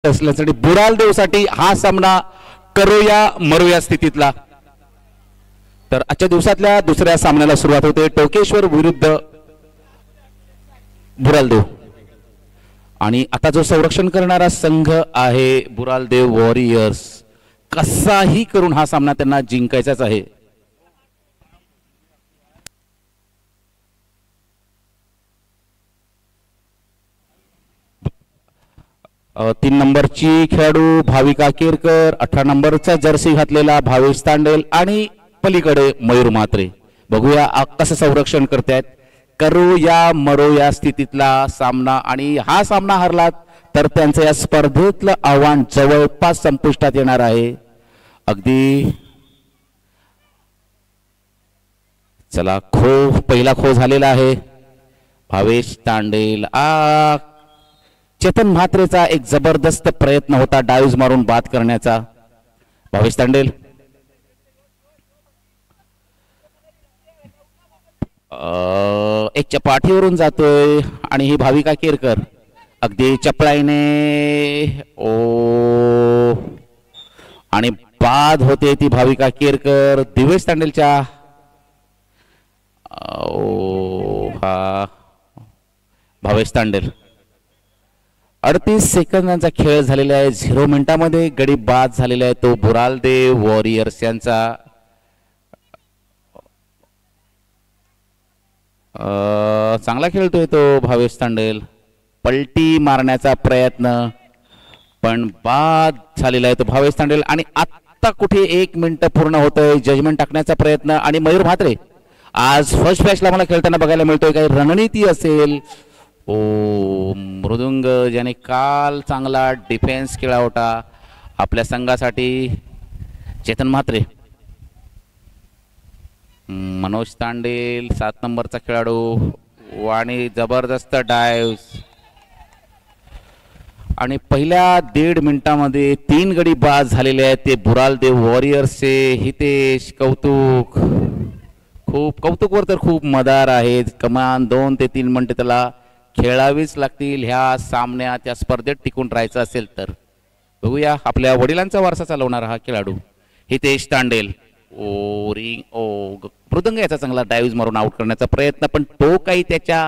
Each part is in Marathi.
असल्यासाठी बुराल देवसाठी हा सामना करूया मरूया स्थितीतला। तर आजच्या दिवसातल्या दुसऱ्या सामन्याला सुरुवात होते टोकेश्वर विरुद्ध बुरालदेव आणि आता जो संरक्षण करणारा संघ आहे बुरालदेव वॉरियर्स, कसाही करून हा सामना त्यांना जिंकायचाच आहे। तीन नंबरची खेळाडू भाविका केरकर, 18 नंबरचा जर्सी घातलेला भावेश तांडेल आणि पलीकडे मयूर म्हात्रे। बघूया कसं संरक्षण करतायत। करू या मरो या स्थितीतला सामना आणि हा सामना हरला तर त्यांचं या स्पर्धेतलं आव्हान जवळपास संपुष्टात येणार आहे। अगदी चला पहिला खो झालेला आहे। भावेश तांडेल चेतन म्हात्रेचा एक जबरदस्त प्रयत्न होता डाईव्ह मारून बाद करण्याचा। भावेश तांडेल एक पाठीवरून जातोय आणि ही भाविका केरकर अगदी चपळाईने आणि बाद होते ती भाविका केरकर दिवेश तांडेलच्या हा भावेश तांडेल 38 सेकंदांचा खेळ झालेला आहे। 0 मिनिटांमध्ये गडी बाद झालेला आहे तो बुरालदेव वॉरियर्स यांचा। चांगला खेळतोय तो भावेश तांडेल, पलटी मारण्याचा प्रयत्न पण बाद झालेला आहे तो भावेश तांडेल। आणि आता कुठे 1 मिनिट पूर्ण होतोय, जजमेंट टाकण्याचा प्रयत्न आणि मयूर म्हात्रे आज फर्स्ट बॅचला मला खेळताना बघायला मिळतोय। काही रणनीती असेल मृदुंग ज्याने काल चांगला डिफेन्स केला होता आपल्या संघासाठी चेतन म्हात्रे। मनोज तांडेल 7 नंबरचा खेळाडू आणि जबरदस्त डाइव्ह आणि पहिल्या 1.5 मिनिटांमध्ये 3 गडी बाद झालेले आहेत ते बुरालदेव वॉरियर्सचे। हितेश कौतुक, खूप कौतुकवर तर खूप मदार आहेत। कमान 2 ते 3 मिनिटे त्याला खेळावीच लागतील ह्या सामन्यात या स्पर्धेत टिकून राहायचं असेल तर। बघूया आपल्या वडिलांचा वारसा चालवणारा हा खेळाडू हितेश तांडेल मृदंग याचा चांगला डाईव्ह मारून आउट करण्याचा प्रयत्न पण तो काही त्याच्या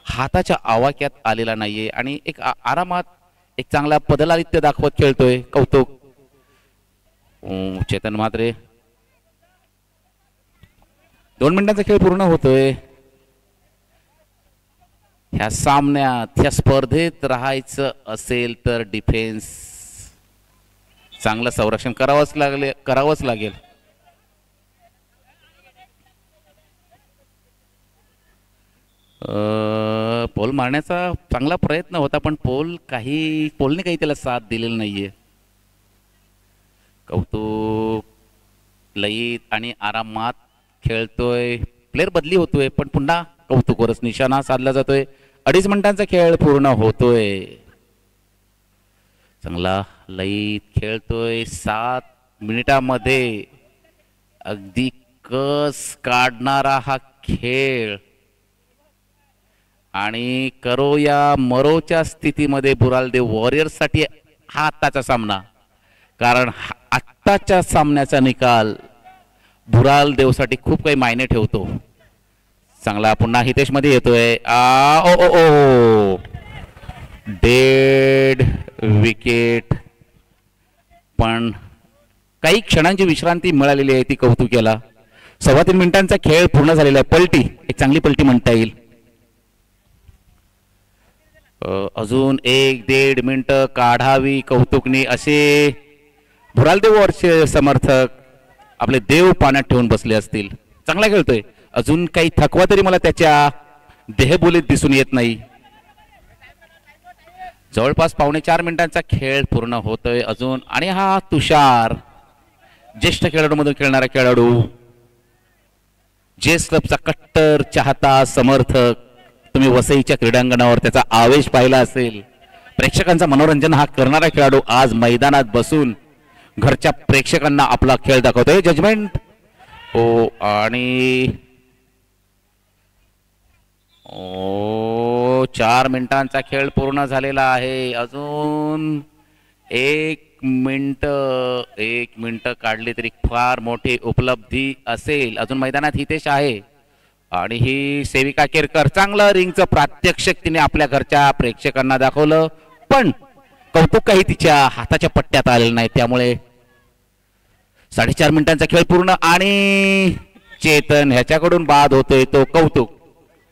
हाताच्या आवाक्यात आलेला नाहीये आणि एक आरामात एक चांगला पदलालित्य दाखवत खेळतोय कौतुक। चेतन म्हात्रे 2 मिनिटांचा खेळ पूर्ण होतोय। ह्या सामन्यात ह्या स्पर्धेत राहायचं असेल तर डिफेन्स चांगलं संरक्षण करावंच लागेल। पोल मारण्याचा चांगला प्रयत्न होता पण पोलने काही त्याला साथ दिलेली नाहीये। कौतुक लयीत आणि आरामात खेळतोय, प्लेयर बदली होतोय पण पुन्हा कौतुकवरच निशाणा साधला जातोय। 2.5 मिनिटांचा खेळ पूर्ण होतोय। चांगला लयीत खेळतोय 7 मिनिटांमध्ये अगदी कस काढणारा हा खेळ आणि करो या मरोच्या स्थितीमध्ये बुरालदेव वॉरियर्स साठी हा आत्ताचा सामना, कारण आत्ताच्या सामन्याचा निकाल बुरालदेव साठी खूप काही मायने ठेवतो। चांगला पुन्हा हितेश मध्ये येतोय डेड विकेट पण काही क्षणांची विश्रांती मिळालेली आहे ती कौतुक याला। 3.25 मिनिटांचा खेळ पूर्ण झालेला आहे। पलटी एक चांगली पलटी म्हणता येईल। अजून 1-1.5 मिनिट काढावी कौतुकनी असे बुरालदेव वॉरियर्सचे समर्थक आपले देव पाण्यात ठेवून बसले असतील। चांगला खेळतोय, अजून काही थकवा तरी मला त्याच्या देहबोलीत दिसून येत नाही। जवळपास 3.25 मिनिटांचा खेळ पूर्ण होतोय अजून आणि हा तुषार ज्येष्ठ खेळाडू मधून खेळणारा खेळाडू, जेस क्लबचा कट्टर चाहता समर्थक। तुम्ही वसईच्या क्रीडांगणावर त्याचा आवेश पाहिला असेल। प्रेक्षकांचा मनोरंजन हा करणारा खेळाडू आज मैदानात बसून घरच्या प्रेक्षकांना आपला खेळ दाखवतोय। जजमेंट आणि 4 मिनिटांचा खेळ पूर्ण झालेला आहे। अजून एक मिनिट काढली तरी फार मोठी उपलब्धी असेल. अजून मैदानात हितेश आहे आणि ही सेविका केरकर चांगलं रिंगचं प्रात्यक्षिक तिने आपल्या घरच्या प्रेक्षकांना दाखवलं, पण कौतुक काही तिच्या हाताच्या पट्ट्यात आलेलं नाही. त्यामुळे 4.5 मिनिटांचा खेळ पूर्ण आणि चेतन ह्याच्याकडून बाद होतोय तो कौतुक.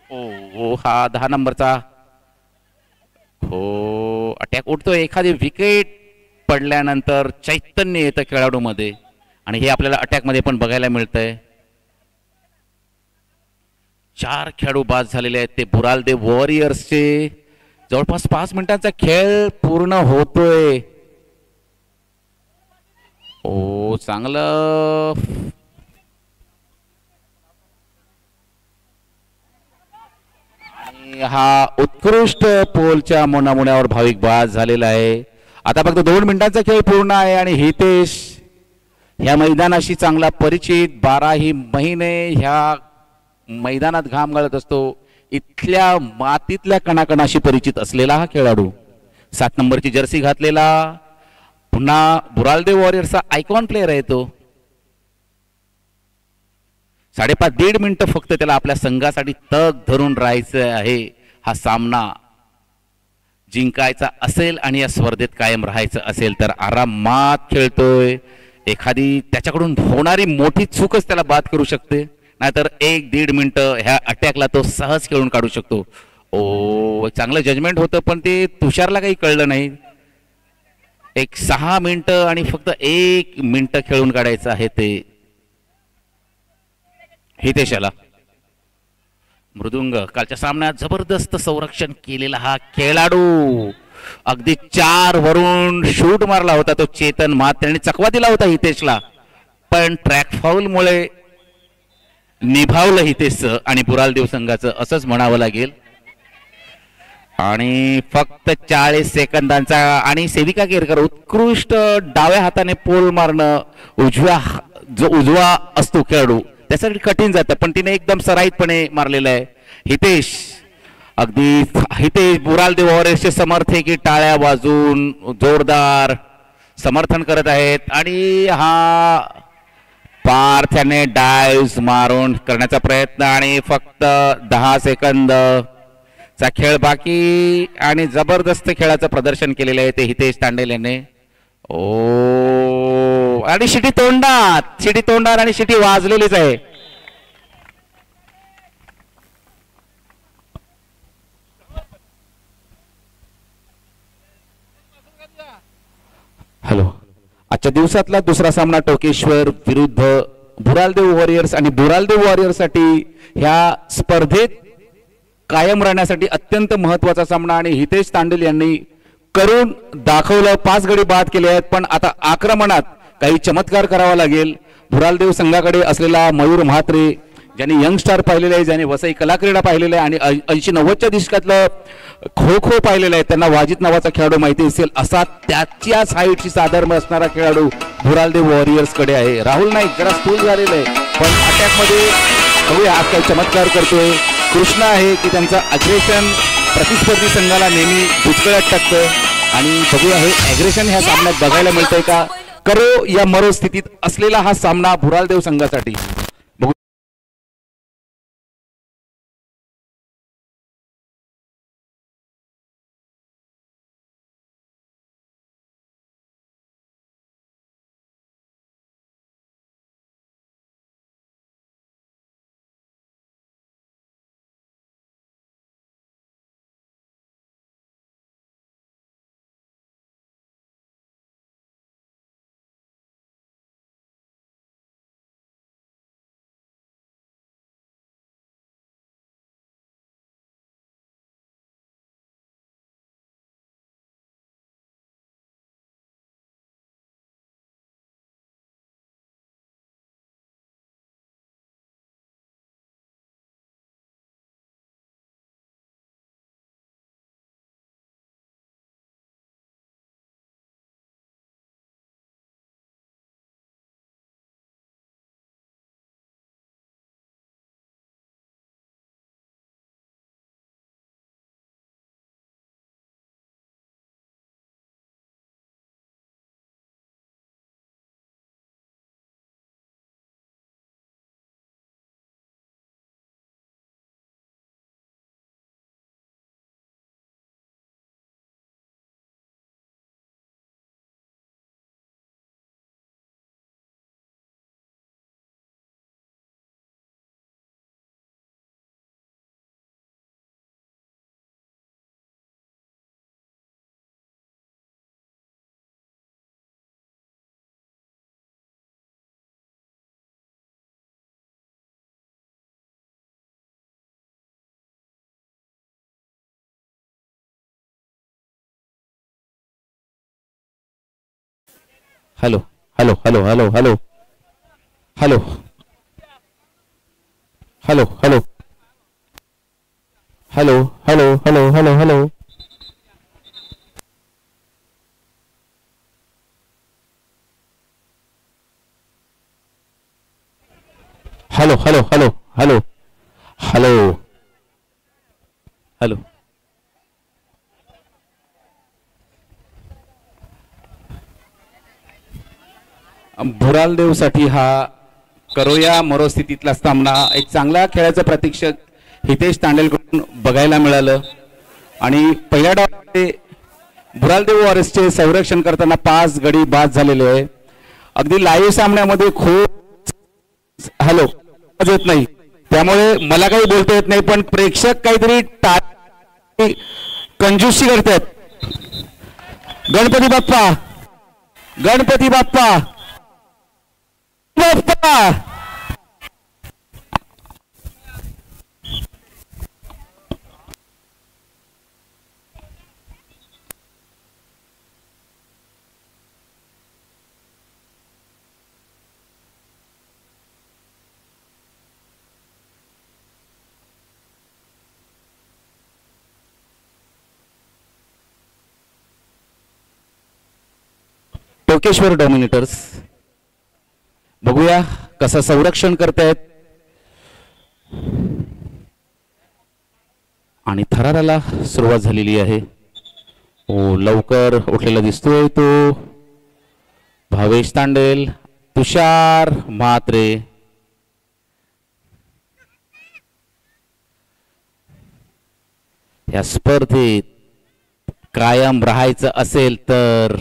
ओ हा 10 नंबरचा हो अटॅक उठतोय. एखादी विकेट पडल्यानंतर चैतन्य येतं खेळाडूमध्ये आणि हे आपल्याला अटॅक मध्ये पण बघायला मिळतंय. 4 खेळाडू बाद झालेले आहेत ते बुरालदेव वॉरियर्सचे. जवळपास 5 मिनिटांचा खेळ पूर्ण होतोय. ओ चांगलं आणि हा उत्कृष्ट पोलच्या मोनामुण्यावर भाविक बाद झालेला आहे. आता फक्त 2 मिनिटांचा खेळ पूर्ण आहे आणि हितेश ह्या मैदानाशी चांगला परिचित, 12ही महिने ह्या मैदानात घाम गाळत असतो, इथल्या मातीतल्या कणाकणाशी परिचित असलेला हा खेळाडू, 7 नंबरची जर्सी घातलेला, पुन्हा बुरालदेव वॉरियर्सचा आयकॉन प्लेअर आहे तो. 1.5 मिनिटं फक्त त्याला आपल्या संघासाठी तग धरून राहायचं आहे. हा सामना जिंकायचा असेल आणि या स्पर्धेत कायम राहायचं असेल तर आरामात खेळतोय. एखादी त्याच्याकडून होणारी मोठी चूकच त्याला बाद करू शकते, नाहीतर 1-1.5 मिनिटं ह्या अटॅकला तो सहज खेळून काढू शकतो. ओ चांगलं जजमेंट होतं पण ते तुषारला काही कळलं नाही. 6 मिनिटं आणि फक्त 1 मिनिटं खेळून काढायचं आहे ते हितेशाला. मृदुंग कालच्या सामन्यात जबरदस्त संरक्षण केलेला हा खेळाडू, अगदी 4 वरून शूट मारला होता तो चेतन मात, त्याने चकवा दिला होता हितेशला, पण ट्रॅक फाऊलमुळे निभावलं हितेशचं आणि बुरालदेव संघाचं असंच म्हणावं लागेल. आणि फक्त 40 सेकंदांचा आणि सेविका केरकर उत्कृष्ट डाव्या हाताने पोल मारणं, जो उजवा असतो खेळाडू त्यासाठी कठीण जातं, पण तिने एकदम सराईतपणे मारलेलं आहे. हितेश बुरालदेव वॉरियर्सचे समर्थक की टाळ्या वाजून जोरदार समर्थन करत आहेत आणि हा पार्थ्याने डायव्स मारून करण्याचा प्रयत्न आणि फक्त 10 सेकंद चा खेळ बाकी आणि जबरदस्त खेळाचं प्रदर्शन केलेलं आहे ते हितेश तांडेल याने. ओ आणि शिटी तोंडात आणि शिटी वाजलेलीच आहे. हॅलो, आजच्या दिवसातला दुसरा सामना टोकेश्वर विरुद्ध बुरालदेव वॉरियर्स आणि बुरालदेव वॉरियर्स साठी ह्या स्पर्धेत कायम राहण्यासाठी अत्यंत महत्वाचा सामना आणि हितेश तांडेल यांनी करून दाखवलं. 5 गडी बाद केले आहेत, पण आता आक्रमणात काही चमत्कार करावा लागेल. बुरालदेव संघाकडे असलेला मयूर म्हात्रे, ज्यांनी यंग स्टार पाहिलेले आहे, ज्यांनी वसई कला क्रीडा पाहिलेलं आहे आणि 80-90च्या दशकातलं खो खो पाहिलेलं आहे, त्यांना वाजित नावाचा खेळाडू माहिती असेल. असा त्याच्याच हाईटची साधर्म असणारा खेळाडू बुरालदेव वॉरियर्स कडे आहे. राहुल नाईक जरा स्थूल झालेलं आहे, पण अटॅक मध्ये बघूया आज काही चमत्कार करतोय. कृष्णा आहे की त्यांचा अग्रेशन प्रतिस्पर्धी संघाला नेहमी भुजकळ्यात टाकतं आणि बघूया हे अग्रेशन ह्या सामन्यात बघायला मिळतंय का. करो या मरो स्थितीत असलेला हा सामना बुरालदेव संघासाठी hello hello hello hello hello hello hello hello hello hello hello hello hello hello hello hello hello hello hello भुरालदेवसाठी हा करोया मरोस्थितीतला सामना एक चांगला खेळाचं प्रतीक्षक हितेश तांडेलकडून बघायला मिळालं आणि पहिल्या डावामध्ये भुरालदेव वॉरियर्सचे संरक्षण करताना 5 गडी बाद झालेले आहे. अगदी लाईव्ह सामन्यामध्ये खूप हॅलो येत नाही त्यामुळे मला काही बोलता येत नाही पण प्रेक्षक काहीतरी कंजूसी करतात. गणपती बाप्पा गणपती बाप्पा बाप्पा टोकेश्वर डॉमिनेटर्स बघूया कसं संरक्षण करतायत आणि थराराला सुरुवात झालेली आहे. ओ लवकर उठलेला दिसतोय तो भावेश तांडेल तुषार म्हात्रे. या स्पर्धेत कायम राहायचं असेल तर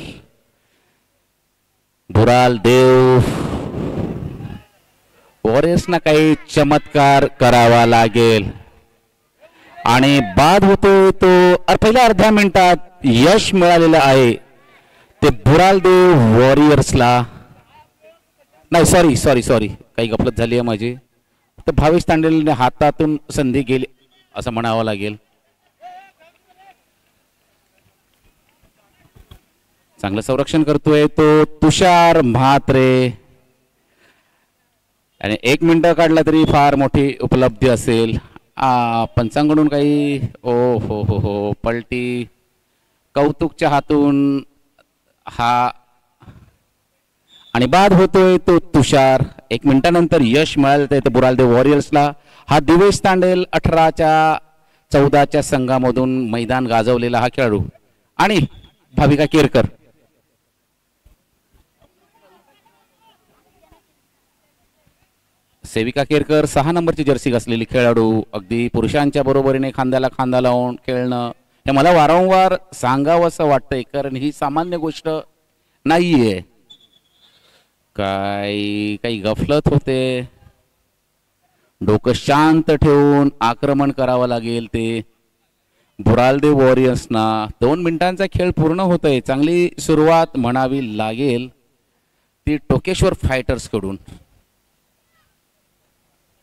भुराल देव वॉरियर्सना काही चमत्कार करावा लागेल आणि बाद होतोय तो पहिल्या अर्ध्या मिनिटात यश मिळालेलं आहे ते भुराल देव वॉरियर्सला. नाही सॉरी सॉरी सॉरी काही गफलत झाली आहे माझी. तर भावेश तांडेलने हातातून संधी गेली असं म्हणावं लागेल. चांगलं संरक्षण करतोय तो तुषार म्हात्रे आणि 1 मिनिट काढला तरी फार मोठी उपलब्धी असेल. पंचांकडून काही ओ हो हो हो पलटी कौतुकच्या हातून हा आणि बाद होतोय तो तुषार. 1 मिनिटानंतर यश मिळालं तर बुरालदेव वॉरियर्सला. हा दिवेश तांडेल 18-14च्या संघामधून मैदान गाजवलेला हा खेळाडू आणि भाविका केरकर. सेविका केरकर 6 नंबरची जर्सी घातलेली खेळाडू अगदी पुरुषांच्या बरोबरीने खांद्याला खांदा लावून खेळणं हे मला वारंवार सांगावं असं वाटतंय कारण ही सामान्य गोष्ट नाहीये. काही गफलत होते. डोकं शांत ठेवून आक्रमण करावं लागेल ते भुरालदेव वॉरियर्सना. 2 मिनिटांचा खेळ पूर्ण होतोय. चांगली सुरुवात म्हणावी लागेल ती टोकेश्वर फायटर्स कडून.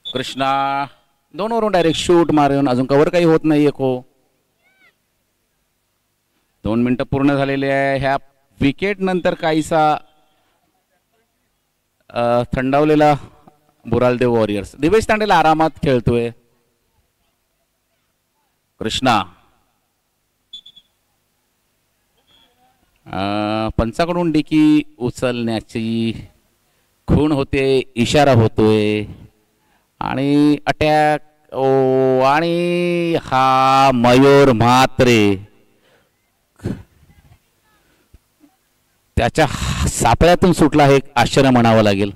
कृष्णा 2 वरून डायरेक्ट शूट मारून अजून कव्हर काही होत नाहीये. 2 मिनिटं पूर्ण झालेले आहे. ह्या विकेट नंतर काहीसा थंडावलेला बुरालदेव वॉरियर्स. दिवेश तांडेल आरामात खेळतोय. कृष्णा पंचाकडून डिकी उचलण्याची खूण होते. इशारा होतोय आणि अटॅक ओ आणि हा मयूर म्हात्रे त्याच्या सापळ्यातून सुटला हे आश्चर्य म्हणावं लागेल.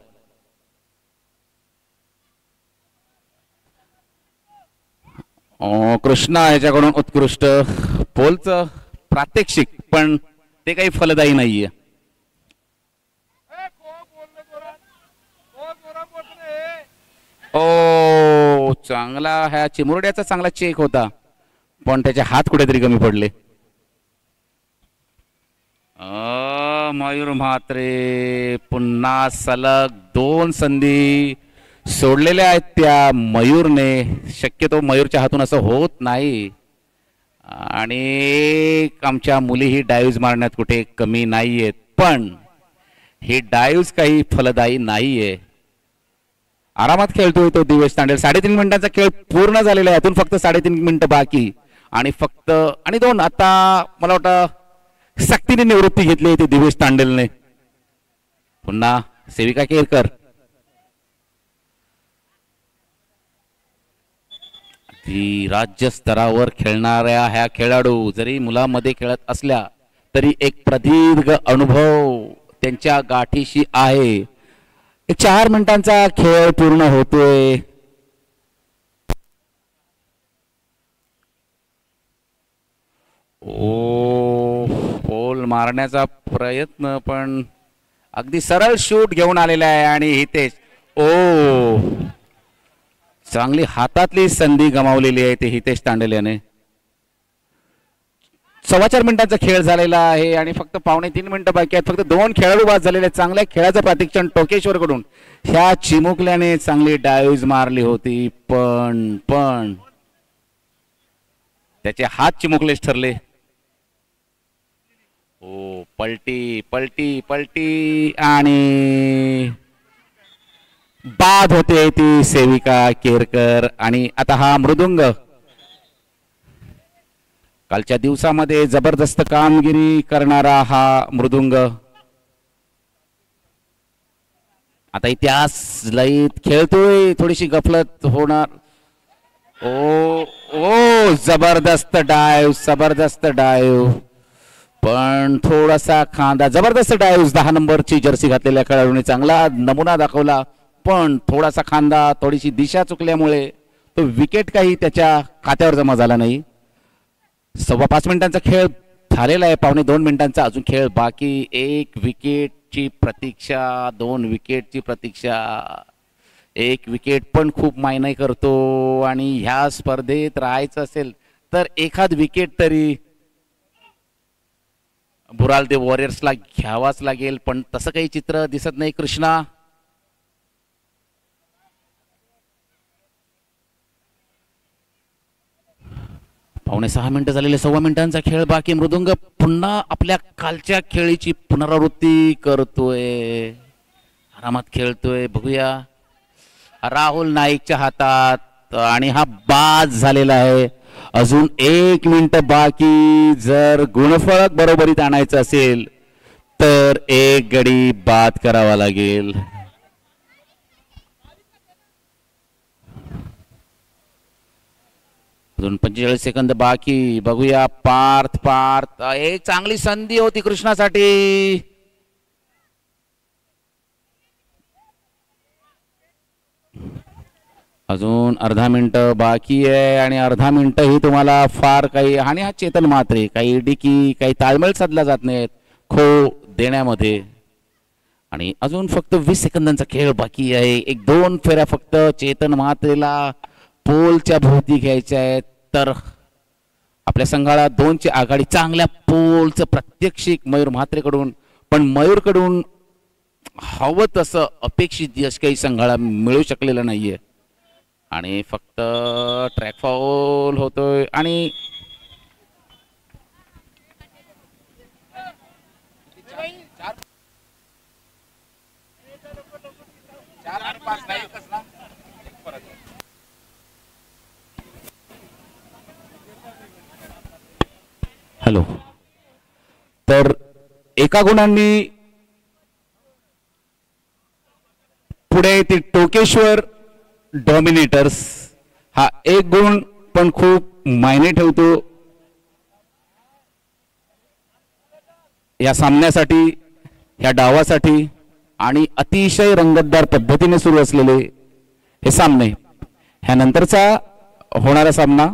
कृष्णा याच्याकडून उत्कृष्ट पोलचं प्रात्यक्षिक पण ते काही फलदायी नाहीये. ओ चांगला ह्या चिमुरड्याचा चांगला चेक होता पण त्याचे हात कुठेतरी कमी पडले. मयूर म्हात्रे पुन्हा सलग 2 संधी सोडलेल्या आहेत त्या मयूरने. शक्यतो मयूरच्या हातून असं होत नाही आणि आमच्या मुलीही डायव्हज मारण्यात कुठे कमी नाहीयेत पण हे डाईव्ह काही फलदायी नाहीये. आरामात खेळतोय तो दिवेश तांडेल. 3.5 मिनिटांचा खेळ पूर्ण झालेला आहे. यातून फक्त 3.5 मिनिटं बाकी आणि फक्त आणि 2. आता मला वाटतं सक्तीने निवृत्ती घेतली होती दिवेश तांडेलने. पुन्हा सेविका केरकर. ती राज्य स्तरावर खेळणाऱ्या ह्या खेळाडू जरी मुलांमध्ये खेळत असल्या तरी एक प्रदीर्घ अनुभव त्यांच्या गाठीशी आहे. 4 मिनिटांचा खेळ पूर्ण होतोय. ओ पोल मारण्याचा प्रयत्न पण अगदी सरळ शूट घेऊन आलेला आहे आणि हितेश ओ चांगली हातातली संधी गमावलेली आहे ते हितेश तांडेल याने. 4.25 मिनिटांचा खेळ झालेला आहे आणि फक्त 2.25 मिनिटं बाकी आहेत. फक्त 2 खेळाडू बाद झालेले आहेत. चांगल्या खेळाचं प्रतिक्षण टोकेश्वर कडून ह्या चिमुकल्याने चांगली डायव्ह मारली होती पण त्याचे हात चिमुकलेच ठरले. ओ पलटी पलटी पलटी आणि बाद होते ती सेविका केरकर. आणि आता हा मृदुंग कालच्या दिवसामध्ये जबरदस्त कामगिरी करणारा हा मृदुंग आता इतिहास लईत खेळतोय. थोडीशी गफलत होणार. ओ ओ जबरदस्त डायव्ह पण थोडासा खांदा. जबरदस्त डायव्ह. 10 नंबरची जर्सी घातलेल्या खेळाडूने चांगला नमुना दाखवला पण थोडासा खांदा थोडीशी दिशा चुकल्यामुळे तो विकेट काही त्याच्या खात्यावर जमा झाला नाही. 5.25 मिनिटांचा खेळ झालेला आहे. 2.25 मिनिटांचा अजून खेळ बाकी. 1 विकेटची प्रतीक्षा, 2 विकेटची प्रतीक्षा. 1 विकेट पण खूप मायने करतो आणि ह्या स्पर्धेत राहायचं असेल तर एखाद विकेट तरी बुरालदेव वॉरियर्सला घ्यावाच लागेल. पण तसं काही चित्र दिसत नाही. कृष्णा 5.25 मिनिटं झालेले. 1.25 मिनिटांचा खेळ बाकी. मृदुंग पुन्हा आपल्या कालच्या खेळीची पुनरावृत्ती करतोय. आरामात खेळतोय. बघूया राहुल नाईकच्या हातात आणि हा बाद झालेला आहे. अजून 1 मिनिट बाकी. जर गुणफलक बरोबरीत आणायचं असेल तर 1 गडी बाद करावा लागेल. अजून 45 सेकंद बाकी. बघूया पार्थ एक चांगली संधी होती कृष्णासाठी. अजून अर्धा मिनिट बाकी आहे आणि अर्धा मिनिट ही तुम्हाला फार काही. आणि हा चेतन म्हात्रे काही डिकी काही ताळमेळ साधला जात नाहीत खो देण्यामध्ये. आणि अजून फक्त 20 सेकंदांचा खेळ बाकी आहे. 1-2 फेऱ्या फक्त चेतन म्हात्रेला पोलच्या भोवती घ्यायच्या आहेत. तर आपल्या संघाला 2ची आघाडी. चांगल्या पोलचं प्रत्यक्षिक मयूर म्हात्रेकडून पण मयूरकडून हवं तसं अपेक्षित यश काही संघाला मिळू शकलेलं नाहीये आणि फक्त ट्रॅक फाऊल होतोय. आणि हॅलो. तर एका गुणांनी पुढे येते टोकेश्वर डॉमिनेटर्स. हा 1 गुण पण खूप मायने ठेवतो या सामन्यासाठी, या डावासाठी. आणि अतिशय रंगतदार पद्धतीने सुरू असलेले हे सामने. ह्यानंतरचा होणारा सामना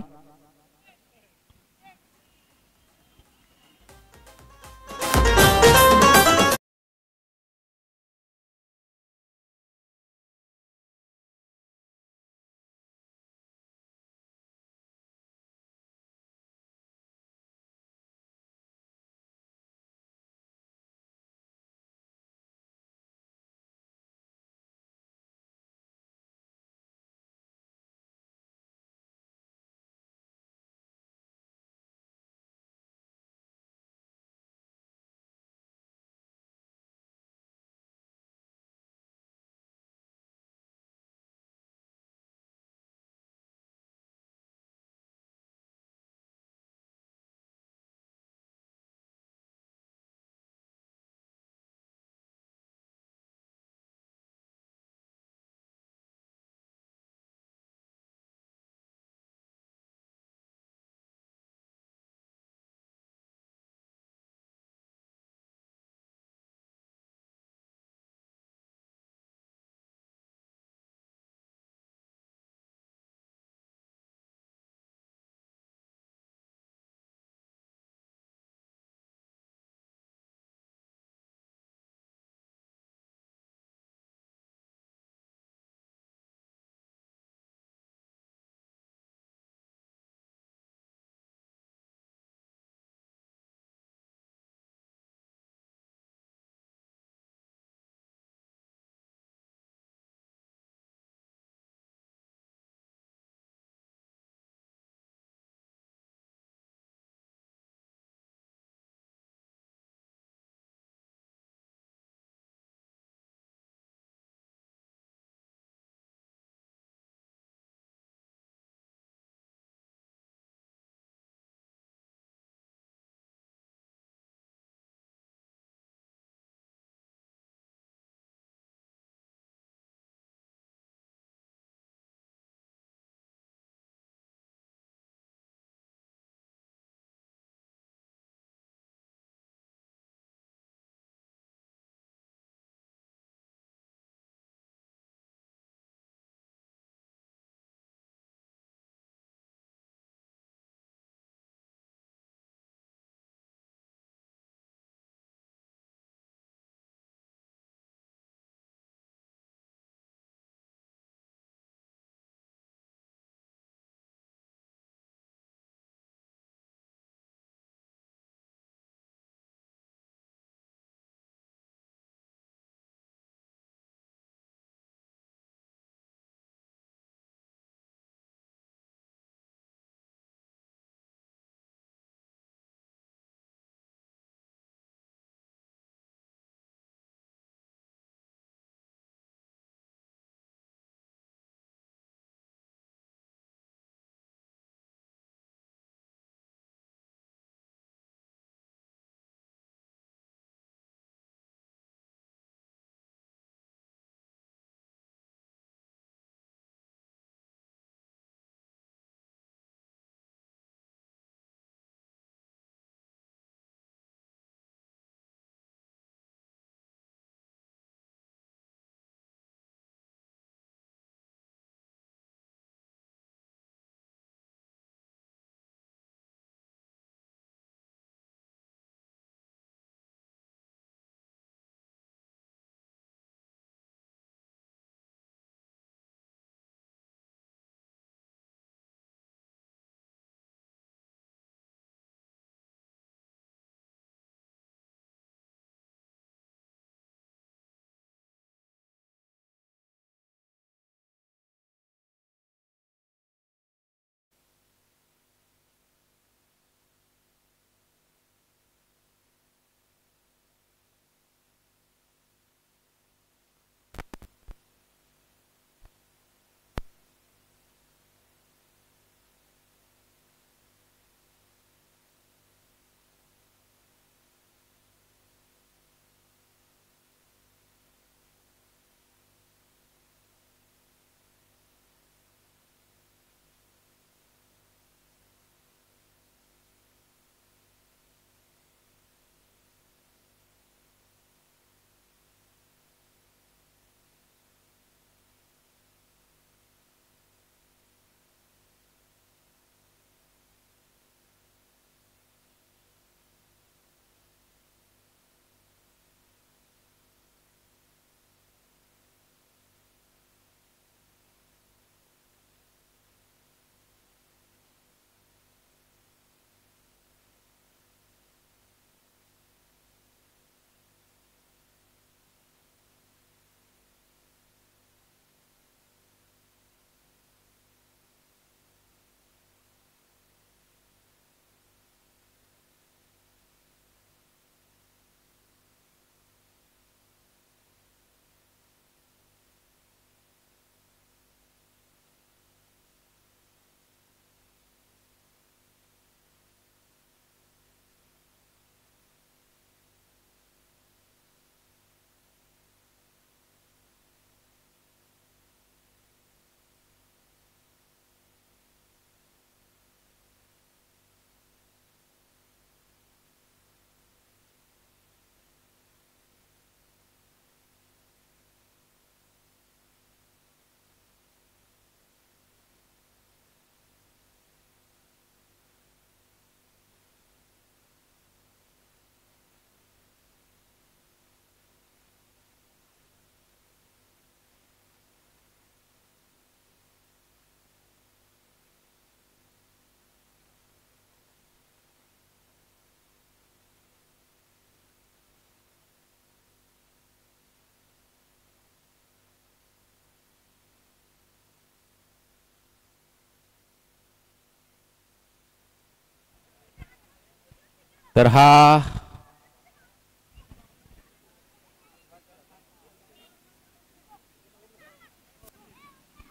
तर हा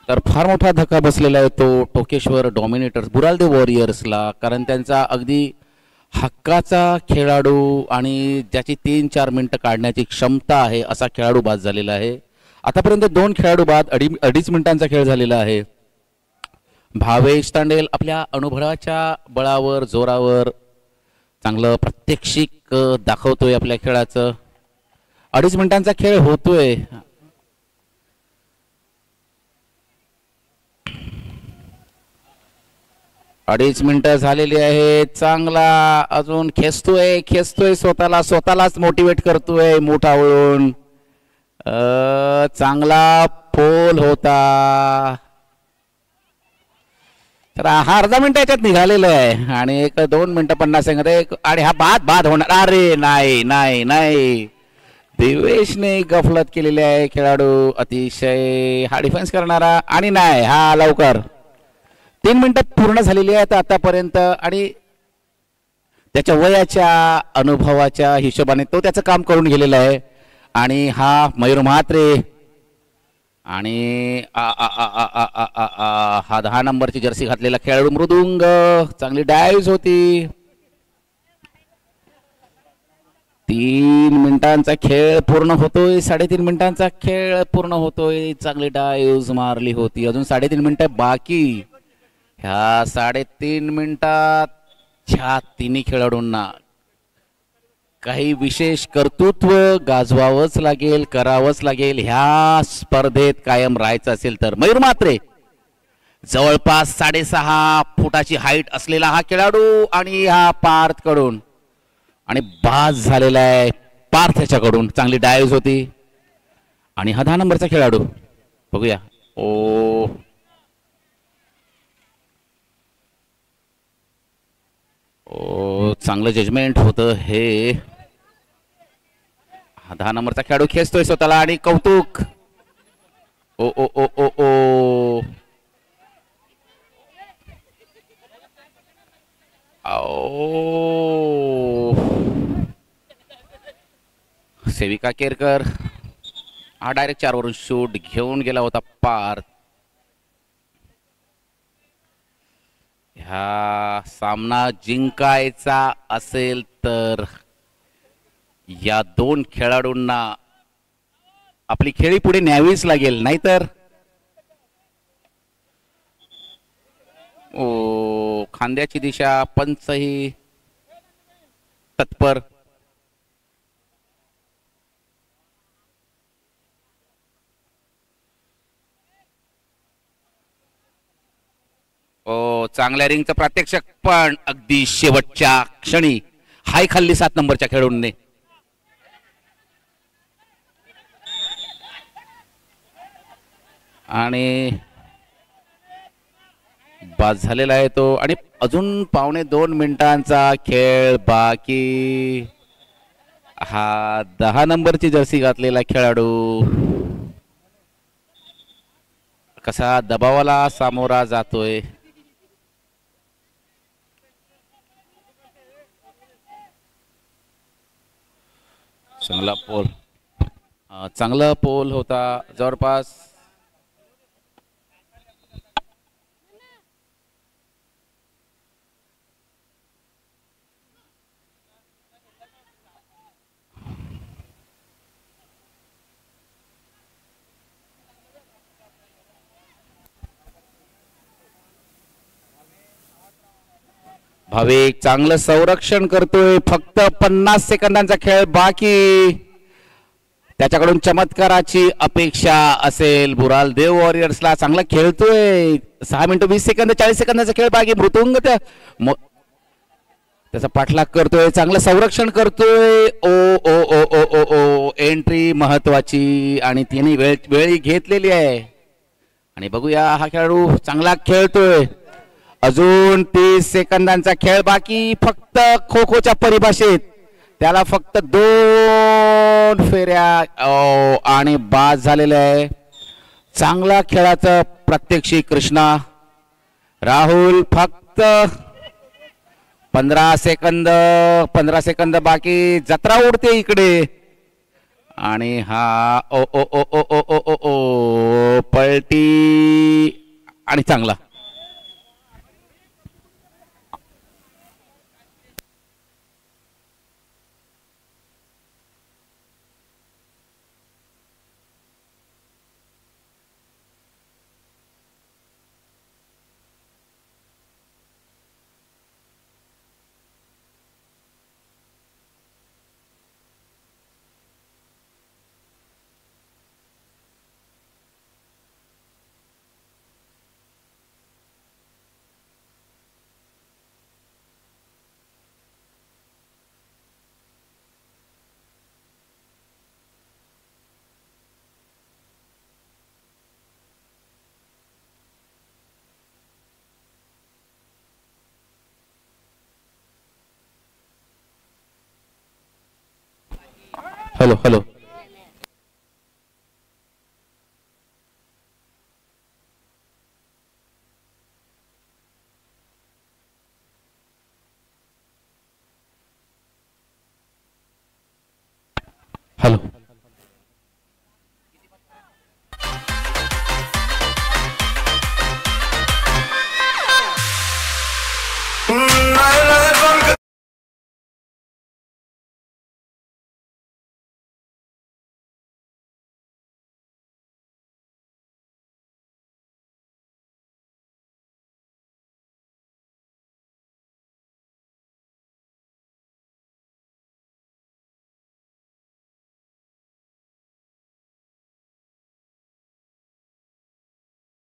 तर फार मोठा धक्का बसलेला आहे तो टोकेश्वर डॉमिनेटर्स बुरालदेव वॉरियर्सला, कारण त्यांचा अगदी हक्काचा खेळाडू आणि ज्याची 3-4 मिनिटं काढण्याची क्षमता आहे असा खेळाडू बाद झालेला आहे. आतापर्यंत 2 खेळाडू बाद, अडीच मिनिटांचा खेळ झालेला आहे. भावेश तांडेल आपल्या अनुभवाच्या बळावर जोरावर चांगलं प्रात्यक्षिक दाखवतोय आपल्या खेळाचं. 2.5 मिनिटांचा खेळ होतोय. अडीच मिनिटं झालेली आहेत. चांगला अजून खेचतोय स्वतःलाच मोटिवेट करतोय मोठावळून. चांगला पोल होता. तर हा अर्धा मिनिट याच्यात निघालेला आहे आणि 1-2 मिनिटं 50 सेकंद आणि हा बाद होणार. अरे नाही दिवेशने गफलत केलेली आहे. खेळाडू अतिशय हा डिफेन्स करणारा आणि नाही हा लवकर 3 मिनिटं पूर्ण झालेली आहेत आतापर्यंत आणि त्याच्या वयाच्या अनुभवाच्या हिशोबाने तो त्याचं काम करून गेलेला आहे. आणि हा मयूर म्हात्रे आणि हा 10 नंबरची जर्सी घातलेला खेळाडू मृदुंग. चांगली डायव्ह होती. 3 मिनिटांचा खेळ पूर्ण होतोय. 3.5 मिनिटांचा खेळ पूर्ण होतोय. चांगली डायव्ह मारली होती. अजून 3.5 मिनिटं बाकी. ह्या 3.5 मिनिटात ह्या तिन्ही खेळाडूंना काही विशेष कर्तृत्व गाजवावंच लागेल, करावंच लागेल ह्या स्पर्धेत कायम राहायचं असेल तर. मयूर म्हात्रे जवळपास 6.5 फुटाची हाईट असलेला हा खेळाडू आणि हा पार्थ कडून आणि बाद झालेला आहे. पार्थ ह्याच्याकडून चांगली डायव्ह होती आणि हा 10 नंबरचा खेळाडू बघूया. चांगलं जजमेंट होतं हे. हा 10 नंबरचा खेळाडू खेचतोय स्वतःला आणि कौतुक. ओ ओ ओ ओ ओ सेविका केरकर हा डायरेक्ट 4 वरून शूट घेऊन गेला होता पार्थ. ह्या सामना जिंकायचा असेल तर या 2 खेळाडूंना आपली खेळी पुढे न्यावीच लागेल, नाहीतर खांद्याची दिशा पंचही तत्पर. चांगल्या रिंगचं प्रात्यक्षिक पण अगदी शेवटच्या क्षणी हाय खाल्ली 7 नंबरच्या खेळाडूंनी. आणि बाद झालेला आहे तो आणि अजून 1.25 मिनिटांचा खेळ बाकी. हा 10 नंबरची जर्सी घातलेला खेळाडू कसा दबावाला सामोरा जातोय. चांगला पोल होता जवळपास. भाविक चांगलं संरक्षण करतोय. फक्त 50 सेकंदांचा खेळ बाकी. त्याच्याकडून चमत्काराची अपेक्षा असेल. बुरालदेव वॉरियर्सला चांगला खेळतोय. 6 मिनिटं 20 सेकंद 40 सेकंदाचा खेळ बाकी. मृदुंग त्याचा पाठलाग करतोय. चांगलं संरक्षण करतोय. ओ ओ ओ ओ ओ ओ एंट्री महत्वाची आणि तिने वेळ घेतलेली आहे. आणि बघूया हा खेळाडू चांगला खेळतोय. अजून 30 सेकंदांचा खेळ बाकी. फक्त खो खोच्या परिभाषेत त्याला फक्त 2 फेऱ्या आणि बाद झालेला आहे. चांगला खेळाचं प्रात्यक्षिक कृष्णा. राहुल फक्त 15 सेकंद बाकी. जत्रा उडते इकडे आणि हा ओ ओ ओ ओ ओ ओ ओ ओ पलटी आणि चांगला. Hello hello. हॅलो.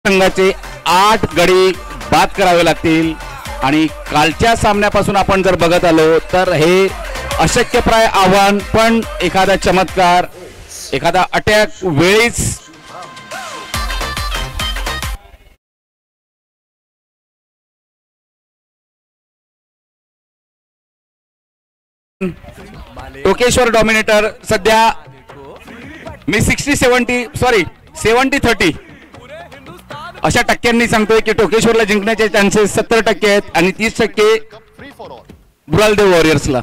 संघाचे 8 गडी बाद करावे लागतील आणि कालच्या सामन्यापासून आपण जर बघत आलो तर हे अशक्यप्राय आव्हान, पण एखादा चमत्कार, एखादा अटॅक वेळीच टोकेश्वर डॉमिनेटर सध्या मी 70-30 अशा टक्क्यांनी सांगतोय की टोकेश्वरला जिंकण्याचे चान्सेस 70% आहेत आणि 30% बुरालदेव वॉरियर्सला.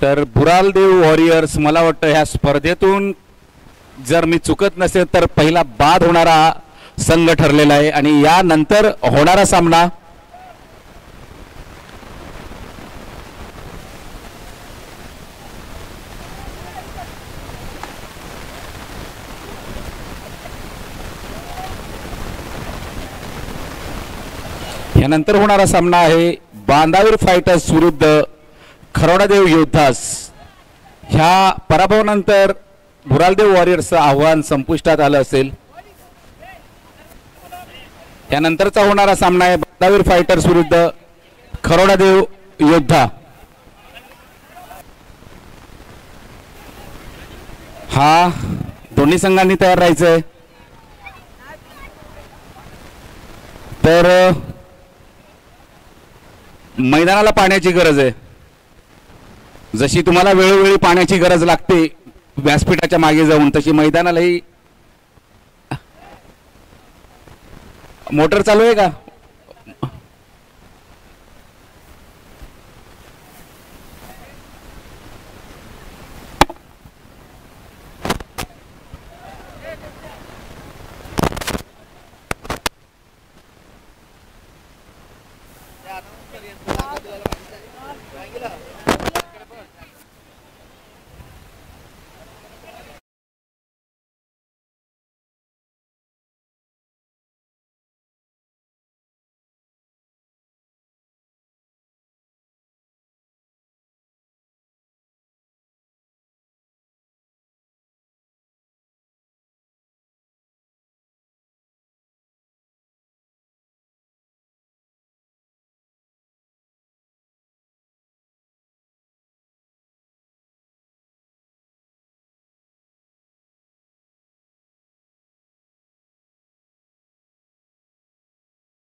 तर बुरालदेव वॉरियर्स मला वाटतं ह्या स्पर्धेतून जर मी चुकत नसेल तर पहिला बाद होणारा संघ ठरलेला आहे आणि यानंतर होणारा सामना यानंतर होणारा सामना आहे बांदावीर फायटर्स विरुद्ध खरोडादेव योद्धास. ह्या पराभवानंतर बुरालदेव वॉरियर्सचं आव्हान संपुष्टात आलं असेल. यानंतरचा होणारा सामना आहे बांदावीर फायटर्स विरुद्ध खरोडादेव योद्धा. हा दोन्ही संघांनी तयार राहायचंय. तर मैदानाला पाण्याची गरज आहे. जशी तुम्हाला वेळोवेळी पाण्याची गरज लागते व्यासपीठाच्या मागे जाऊन, तशी मैदानालाही. मोटर चालू आहे का